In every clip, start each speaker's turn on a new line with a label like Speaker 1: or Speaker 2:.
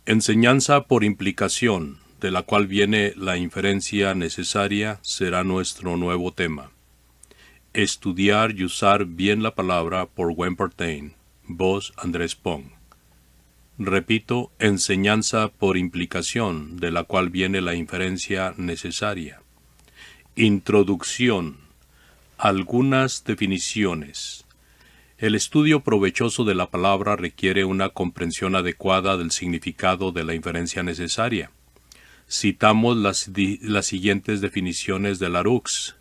Speaker 1: Enseñanza por implicación, de la cual viene la inferencia necesaria, será nuestro nuevo tema. Estudiar y usar bien la palabra por Wayne Partain. Voz Andrés Pong. Repito, enseñanza por implicación, de la cual viene la inferencia necesaria. Introducción. Algunas definiciones. El estudio provechoso de la palabra requiere una comprensión adecuada del significado de la inferencia necesaria. Citamos las siguientes definiciones de Laroux.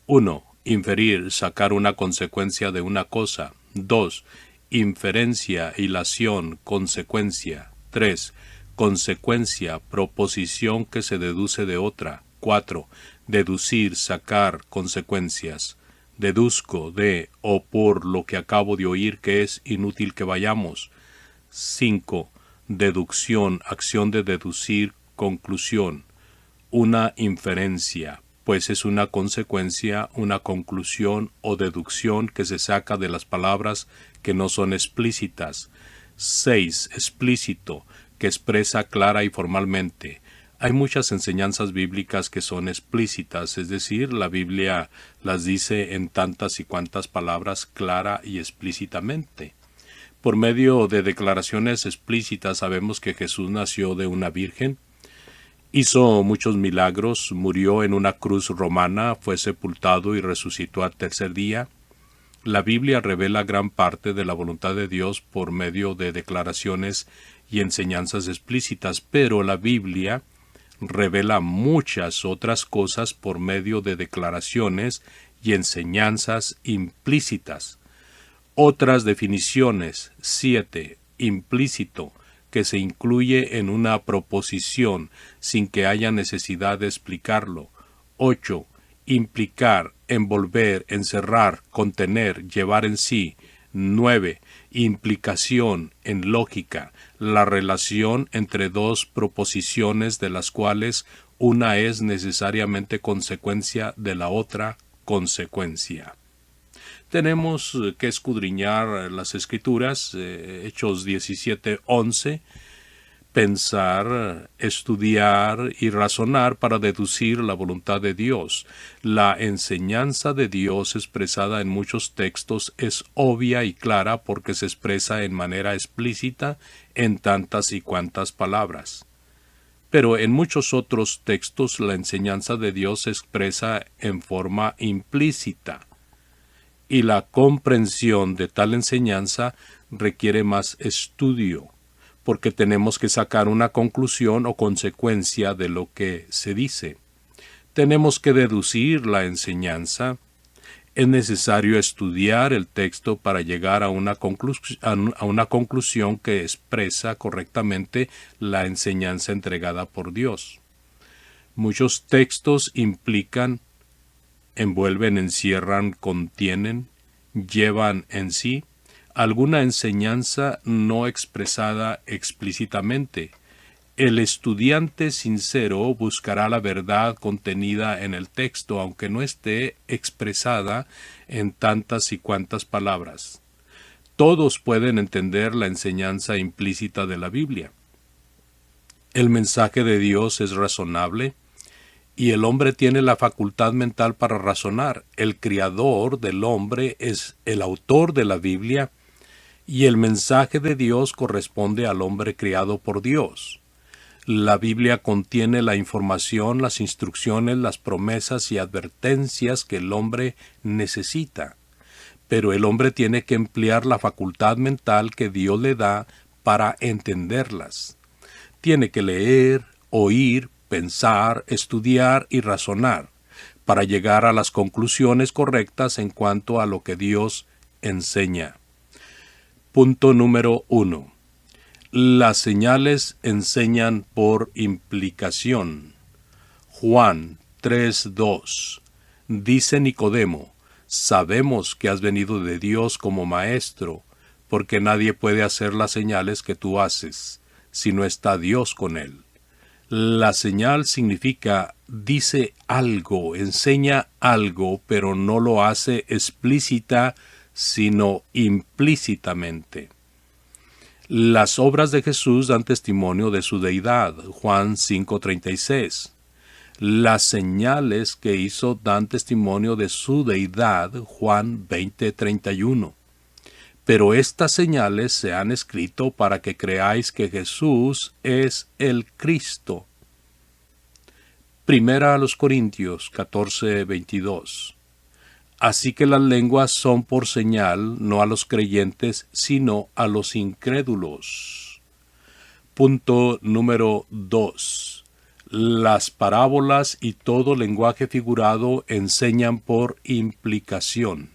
Speaker 1: 1. Inferir, sacar una consecuencia de una cosa. 2. Inferencia, hilación, consecuencia. 3. Consecuencia, proposición que se deduce de otra. 4. Deducir, sacar, consecuencias. Deduzco de o por lo que acabo de oír que es inútil que vayamos. 5. Deducción, acción de deducir, conclusión. Una inferencia, pues es una consecuencia, una conclusión o deducción que se saca de las palabras que no son explícitas. 6. Explícito, que expresa clara y formalmente. Hay muchas enseñanzas bíblicas que son explícitas, es decir, la Biblia las dice en tantas y cuantas palabras clara y explícitamente. Por medio de declaraciones explícitas sabemos que Jesús nació de una virgen, hizo muchos milagros, murió en una cruz romana, fue sepultado y resucitó al tercer día. La Biblia revela gran parte de la voluntad de Dios por medio de declaraciones y enseñanzas explícitas, pero la Biblia revela muchas otras cosas por medio de declaraciones y enseñanzas implícitas. Otras definiciones. 7. Implícito, que se incluye en una proposición sin que haya necesidad de explicarlo. 8. Implicar, envolver, encerrar, contener, llevar en sí. 9. Implicación en lógica, la relación entre dos proposiciones de las cuales una es necesariamente consecuencia de la otra consecuencia. Tenemos que escudriñar las Escrituras, Hechos 17:11, pensar, estudiar y razonar para deducir la voluntad de Dios. La enseñanza de Dios expresada en muchos textos es obvia y clara porque se expresa en manera explícita en tantas y cuantas palabras. Pero en muchos otros textos la enseñanza de Dios se expresa en forma implícita, y la comprensión de tal enseñanza requiere más estudio, porque tenemos que sacar una conclusión o consecuencia de lo que se dice. Tenemos que deducir la enseñanza. Es necesario estudiar el texto para llegar a una conclusión que expresa correctamente la enseñanza entregada por Dios. Muchos textos implican, envuelven, encierran, contienen, llevan en sí alguna enseñanza no expresada explícitamente. El estudiante sincero buscará la verdad contenida en el texto, aunque no esté expresada en tantas y cuantas palabras. Todos pueden entender la enseñanza implícita de la Biblia. El mensaje de Dios es razonable, y el hombre tiene la facultad mental para razonar. El Creador del hombre es el autor de la Biblia, y el mensaje de Dios corresponde al hombre creado por Dios. La Biblia contiene la información, las instrucciones, las promesas y advertencias que el hombre necesita. Pero el hombre tiene que emplear la facultad mental que Dios le da para entenderlas. Tiene que leer, oír, pensar, estudiar y razonar para llegar a las conclusiones correctas en cuanto a lo que Dios enseña. Punto número 1. Las señales enseñan por implicación. Juan 3:2. Dice Nicodemo: sabemos que has venido de Dios como maestro, porque nadie puede hacer las señales que tú haces, si no está Dios con él. La señal significa dice algo, enseña algo, pero no lo hace explícita, sino implícitamente. Las obras de Jesús dan testimonio de su deidad, Juan 5:36. Las señales que hizo dan testimonio de su deidad, Juan 20:31. Pero estas señales se han escrito para que creáis que Jesús es el Cristo. Primera a los Corintios 14:22. Así que las lenguas son por señal, no a los creyentes, sino a los incrédulos. Punto número 2. Las parábolas y todo lenguaje figurado enseñan por implicación.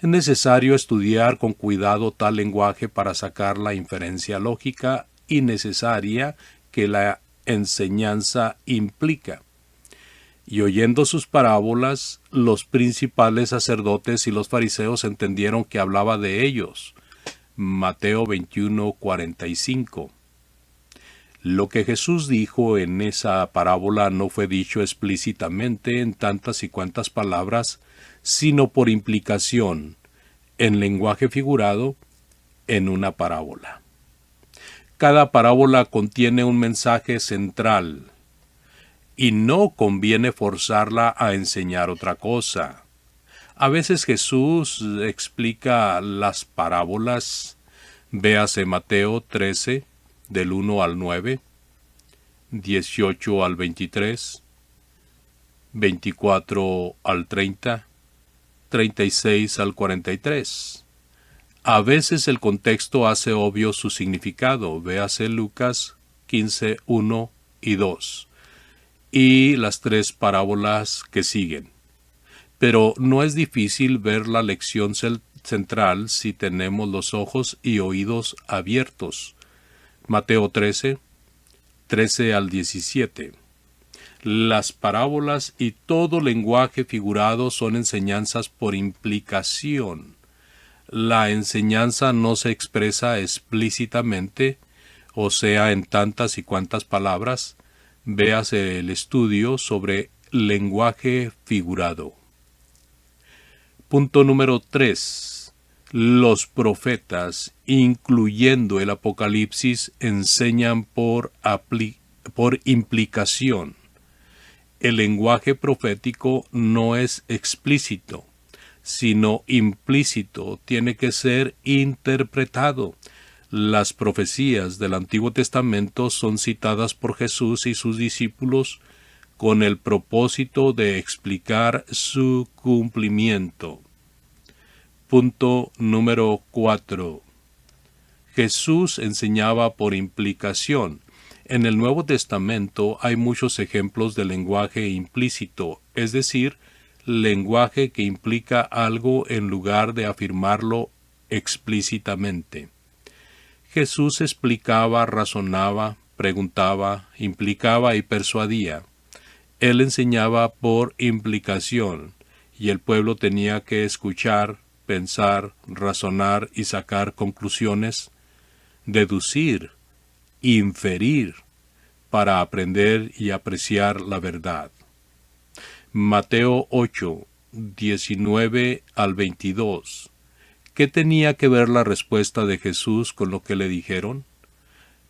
Speaker 1: Es necesario estudiar con cuidado tal lenguaje para sacar la inferencia lógica y necesaria que la enseñanza implica. Y oyendo sus parábolas, los principales sacerdotes y los fariseos entendieron que hablaba de ellos. Mateo 21:45. Lo que Jesús dijo en esa parábola no fue dicho explícitamente en tantas y cuantas palabras, sino por implicación, en lenguaje figurado, en una parábola. Cada parábola contiene un mensaje central, y no conviene forzarla a enseñar otra cosa. A veces Jesús explica las parábolas, véase Mateo 13, del 1 al 9, 18 al 23, 24 al 30, 36 al 43. A veces el contexto hace obvio su significado, véase Lucas 15, 1 y 2. Y las 3 parábolas que siguen. Pero no es difícil ver la lección central si tenemos los ojos y oídos abiertos. Mateo 13, 13 al 17. Las parábolas y todo lenguaje figurado son enseñanzas por implicación. La enseñanza no se expresa explícitamente, o sea, en tantas y cuantas palabras. Véase el estudio sobre lenguaje figurado. Punto número 3. Los profetas, incluyendo el Apocalipsis, enseñan por implicación. El lenguaje profético no es explícito, sino implícito, tiene que ser interpretado. Las profecías del Antiguo Testamento son citadas por Jesús y sus discípulos con el propósito de explicar su cumplimiento. Punto número 4. Jesús enseñaba por implicación. En el Nuevo Testamento hay muchos ejemplos de lenguaje implícito, es decir, lenguaje que implica algo en lugar de afirmarlo explícitamente. Jesús explicaba, razonaba, preguntaba, implicaba y persuadía. Él enseñaba por implicación, y el pueblo tenía que escuchar, pensar, razonar y sacar conclusiones, deducir, inferir, para aprender y apreciar la verdad. Mateo 8, 19 al 22. ¿Qué tenía que ver la respuesta de Jesús con lo que le dijeron?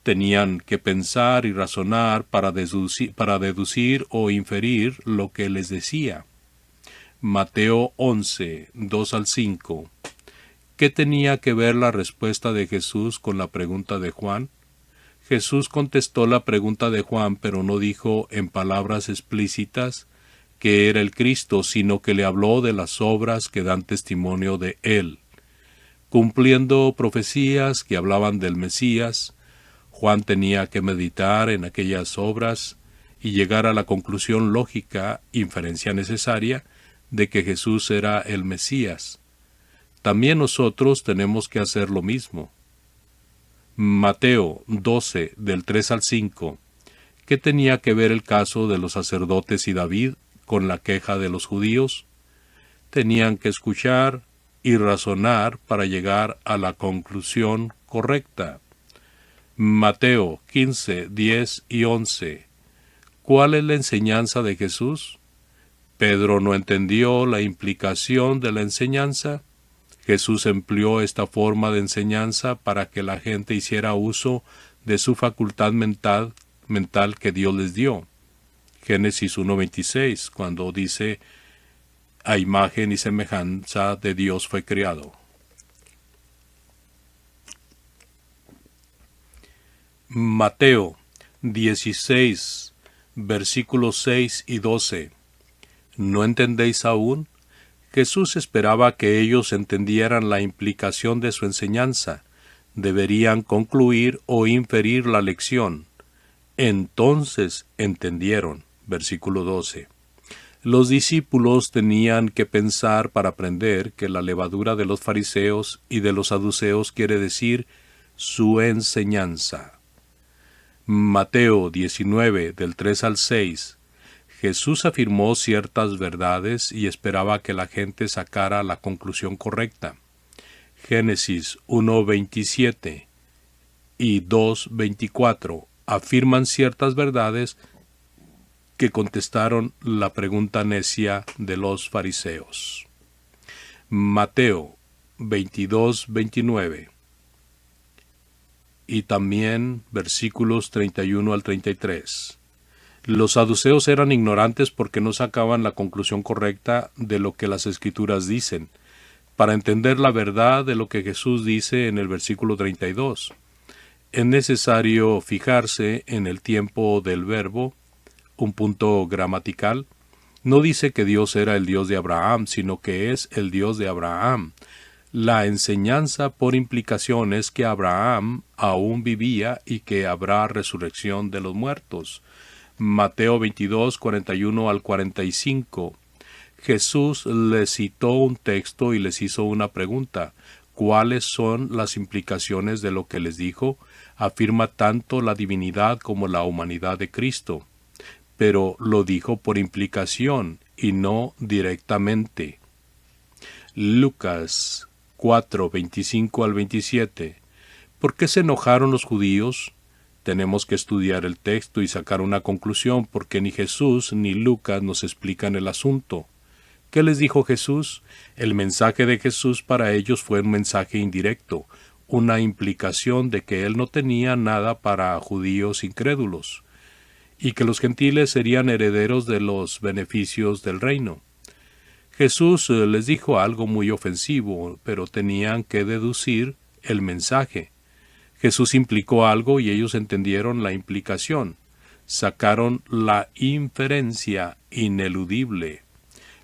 Speaker 1: Tenían que pensar y razonar para deducir o inferir lo que les decía. Mateo 11, 2 al 5. ¿Qué tenía que ver la respuesta de Jesús con la pregunta de Juan? Jesús contestó la pregunta de Juan, pero no dijo en palabras explícitas que era el Cristo, sino que le habló de las obras que dan testimonio de él. Cumpliendo profecías que hablaban del Mesías, Juan tenía que meditar en aquellas obras y llegar a la conclusión lógica, inferencia necesaria, de que Jesús era el Mesías. También nosotros tenemos que hacer lo mismo. Mateo 12, del 3 al 5. ¿Qué tenía que ver el caso de los sacerdotes y David con la queja de los judíos? Tenían que escuchar y razonar para llegar a la conclusión correcta. Mateo 15, 10 y 11. ¿Cuál es la enseñanza de Jesús? Pedro no entendió la implicación de la enseñanza. Jesús empleó esta forma de enseñanza para que la gente hiciera uso de su facultad mental que Dios les dio. Génesis 1:26, cuando dice, a imagen y semejanza de Dios fue creado. Mateo 16, versículos 6 y 12. ¿No entendéis aún? Jesús esperaba que ellos entendieran la implicación de su enseñanza. Deberían concluir o inferir la lección. Entonces entendieron. Versículo 12. Los discípulos tenían que pensar para aprender que la levadura de los fariseos y de los saduceos quiere decir su enseñanza. Mateo 19, del 3 al 6. Jesús afirmó ciertas verdades y esperaba que la gente sacara la conclusión correcta. Génesis 1:27 y 2:24 afirman ciertas verdades que contestaron la pregunta necia de los fariseos. Mateo 22:29 y también versículos 31 al 33. Los saduceos eran ignorantes porque no sacaban la conclusión correcta de lo que las Escrituras dicen. Para entender la verdad de lo que Jesús dice en el versículo 32, es necesario fijarse en el tiempo del verbo, un punto gramatical. No dice que Dios era el Dios de Abraham, sino que es el Dios de Abraham. La enseñanza por implicación es que Abraham aún vivía y que habrá resurrección de los muertos. Mateo 22, 41 al 45. Jesús les citó un texto y les hizo una pregunta. ¿Cuáles son las implicaciones de lo que les dijo? Afirma tanto la divinidad como la humanidad de Cristo, pero lo dijo por implicación y no directamente. Lucas 4, 25 al 27. ¿Por qué se enojaron los judíos? Tenemos que estudiar el texto y sacar una conclusión, porque ni Jesús ni Lucas nos explican el asunto. ¿Qué les dijo Jesús? El mensaje de Jesús para ellos fue un mensaje indirecto, una implicación de que él no tenía nada para judíos incrédulos, y que los gentiles serían herederos de los beneficios del reino. Jesús les dijo algo muy ofensivo, pero tenían que deducir el mensaje. Jesús implicó algo y ellos entendieron la implicación. Sacaron la inferencia ineludible.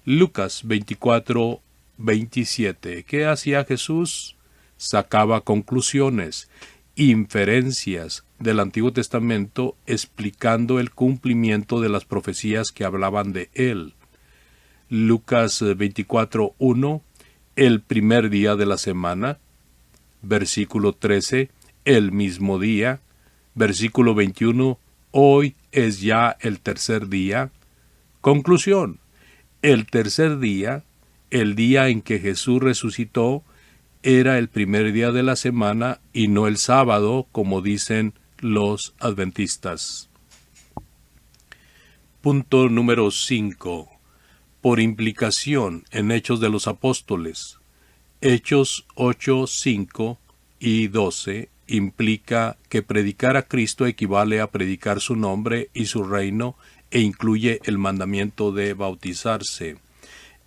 Speaker 1: Lucas 24, 27. ¿Qué hacía Jesús? Sacaba conclusiones, inferencias del Antiguo Testamento explicando el cumplimiento de las profecías que hablaban de él. Lucas 24, 1. El primer día de la semana. Versículo 13. El mismo día. Versículo 21. Hoy es ya el tercer día. Conclusión. El tercer día, el día en que Jesús resucitó, era el primer día de la semana y no el sábado, como dicen los adventistas. Punto número 5. Por implicación en Hechos de los Apóstoles. Hechos 8, 5 y 12 implica que predicar a Cristo equivale a predicar su nombre y su reino e incluye el mandamiento de bautizarse.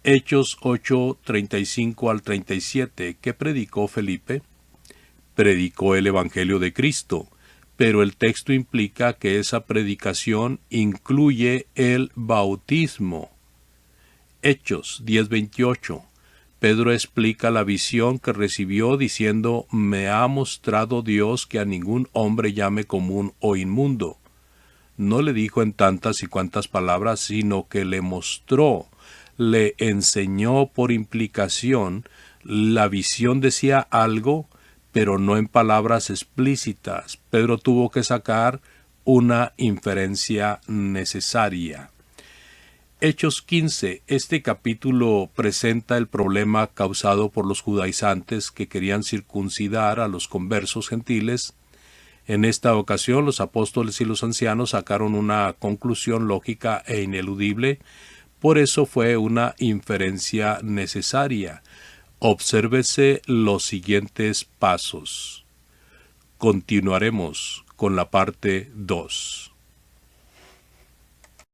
Speaker 1: Hechos 8, 35 al 37. ¿Qué predicó Felipe? Predicó el Evangelio de Cristo, pero el texto implica que esa predicación incluye el bautismo. Hechos 10:28. Pedro explica la visión que recibió diciendo: «Me ha mostrado Dios que a ningún hombre llame común o inmundo». No le dijo en tantas y cuantas palabras, sino que le mostró, le enseñó por implicación. La visión decía algo, pero no en palabras explícitas. Pedro tuvo que sacar una inferencia necesaria. Hechos 15. Este capítulo presenta el problema causado por los judaizantes que querían circuncidar a los conversos gentiles. En esta ocasión, los apóstoles y los ancianos sacaron una conclusión lógica e ineludible. Por eso fue una inferencia necesaria. Obsérvese los siguientes pasos. Continuaremos con la parte 2.